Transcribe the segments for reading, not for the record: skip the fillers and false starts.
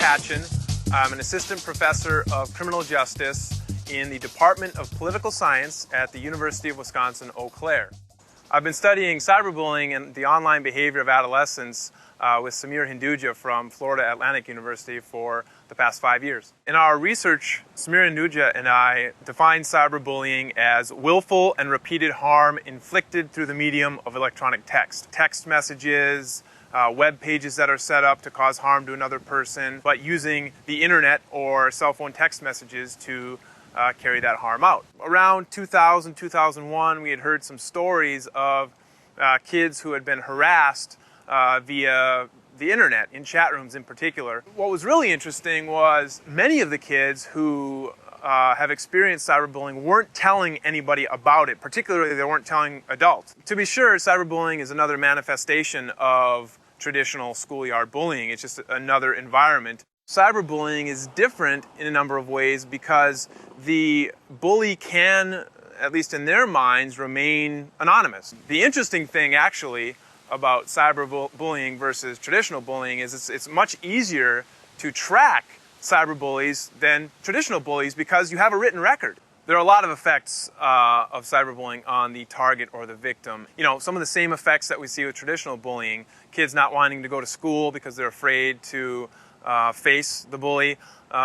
Patchin. I'm an assistant professor of criminal justice in the Department of Political Science at the University of Wisconsin-Eau Claire. I've been studying cyberbullying and the online behavior of adolescents with Samir Hinduja from Florida Atlantic University for the past 5 years. In our research, Samir Hinduja and I define cyberbullying as willful and repeated harm inflicted through the medium of electronic text. Text messages, web pages that are set up to cause harm to another person, but using the internet or cell phone text messages to carry that harm out. Around 2000, 2001, we had heard some stories of kids who had been harassed via the internet, in chat rooms in particular. What was really interesting was many of the kids who have experienced cyberbullying weren't telling anybody about it, particularly they weren't telling adults. To be sure, cyberbullying is another manifestation of traditional schoolyard bullying. It's just another environment. Cyberbullying is different in a number of ways because the bully can, at least in their minds, remain anonymous. The interesting thing actually about cyberbullying versus traditional bullying is it's much easier to track cyberbullies than traditional bullies because you have a written record. There are a lot of effects of cyberbullying on the target or the victim. You know, some of the same effects that we see with traditional bullying, kids not wanting to go to school because they're afraid to face the bully,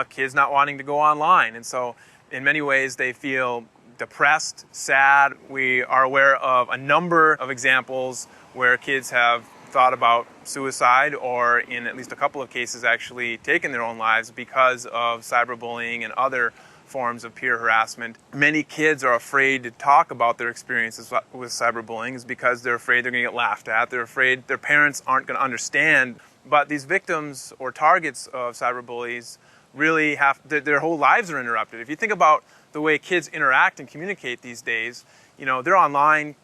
kids not wanting to go online. And so in many ways they feel depressed, sad. We are aware of a number of examples where kids have thought about suicide or in at least a couple of cases actually taken their own lives because of cyberbullying and other forms of peer harassment. Many kids are afraid to talk about their experiences with cyberbullying is because they're afraid they're going to get laughed at. They're afraid their parents aren't going to understand. But these victims or targets of cyberbullies really have, their whole lives are interrupted. If you think about the way kids interact and communicate these days, you know, they're online,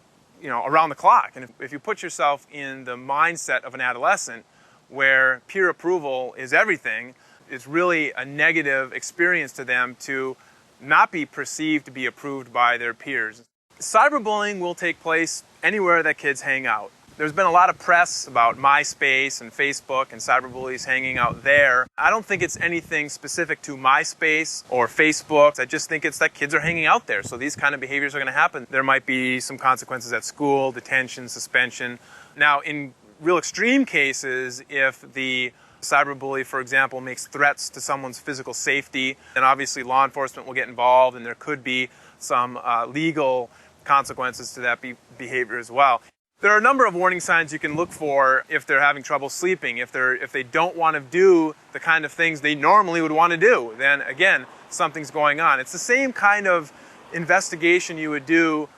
you know, around the clock. And if you put yourself in the mindset of an adolescent where peer approval is everything, it's really a negative experience to them to not be perceived to be approved by their peers. Cyberbullying will take place anywhere that kids hang out. There's been a lot of press about MySpace and Facebook and cyberbullies hanging out there. I don't think it's anything specific to MySpace or Facebook. I just think it's that kids are hanging out there, so these kind of behaviors are going to happen. There might be some consequences at school, detention, suspension. Now, in real extreme cases, if the cyberbully, for example, makes threats to someone's physical safety, then obviously law enforcement will get involved and there could be some legal consequences to that behavior as well. There are a number of warning signs you can look for if they're having trouble sleeping, if they don't want to do the kind of things they normally would want to do, then again, something's going on. It's the same kind of investigation you would do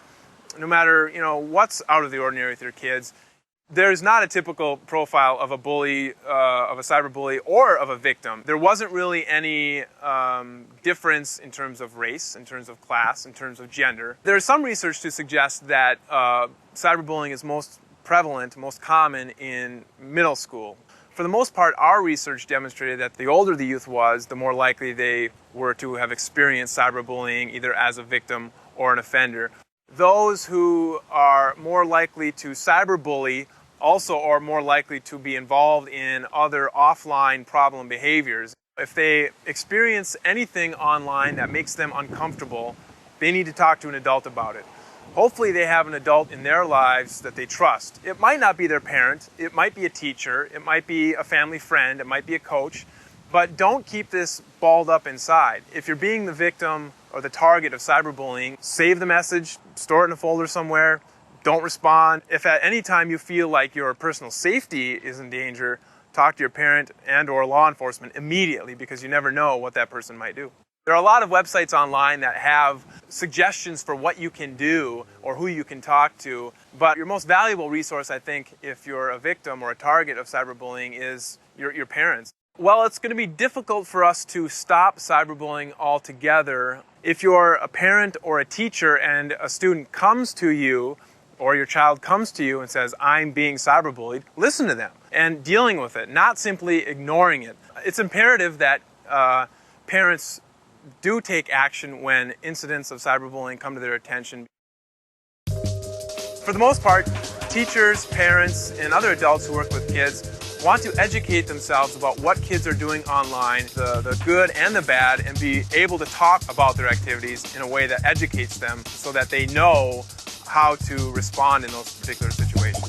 no matter, you know, what's out of the ordinary with your kids. There's not a typical profile of a bully, of a cyberbully, or of a victim. There wasn't really any difference in terms of race, in terms of class, in terms of gender. There's some research to suggest that cyberbullying is most prevalent, most common in middle school. For the most part, our research demonstrated that the older the youth was, the more likely they were to have experienced cyberbullying either as a victim or an offender. Those who are more likely to cyberbully also are more likely to be involved in other offline problem behaviors. If they experience anything online that makes them uncomfortable, they need to talk to an adult about it. Hopefully they have an adult in their lives that they trust. It might not be their parent, it might be a teacher, it might be a family friend, it might be a coach, but don't keep this balled up inside. If you're being the victim or the target of cyberbullying, save the message, store it in a folder somewhere, don't respond. If at any time you feel like your personal safety is in danger, talk to your parent and or law enforcement immediately because you never know what that person might do. There are a lot of websites online that have suggestions for what you can do or who you can talk to, but your most valuable resource, I think, if you're a victim or a target of cyberbullying is your parents. Well, it's going to be difficult for us to stop cyberbullying altogether. If you're a parent or a teacher and a student comes to you or your child comes to you and says, I'm being cyberbullied, listen to them and dealing with it, not simply ignoring it. It's imperative that parents do take action when incidents of cyberbullying come to their attention. For the most part, teachers, parents, and other adults who work with kids want to educate themselves about what kids are doing online, the good and the bad, and be able to talk about their activities in a way that educates them so that they know how to respond in those particular situations.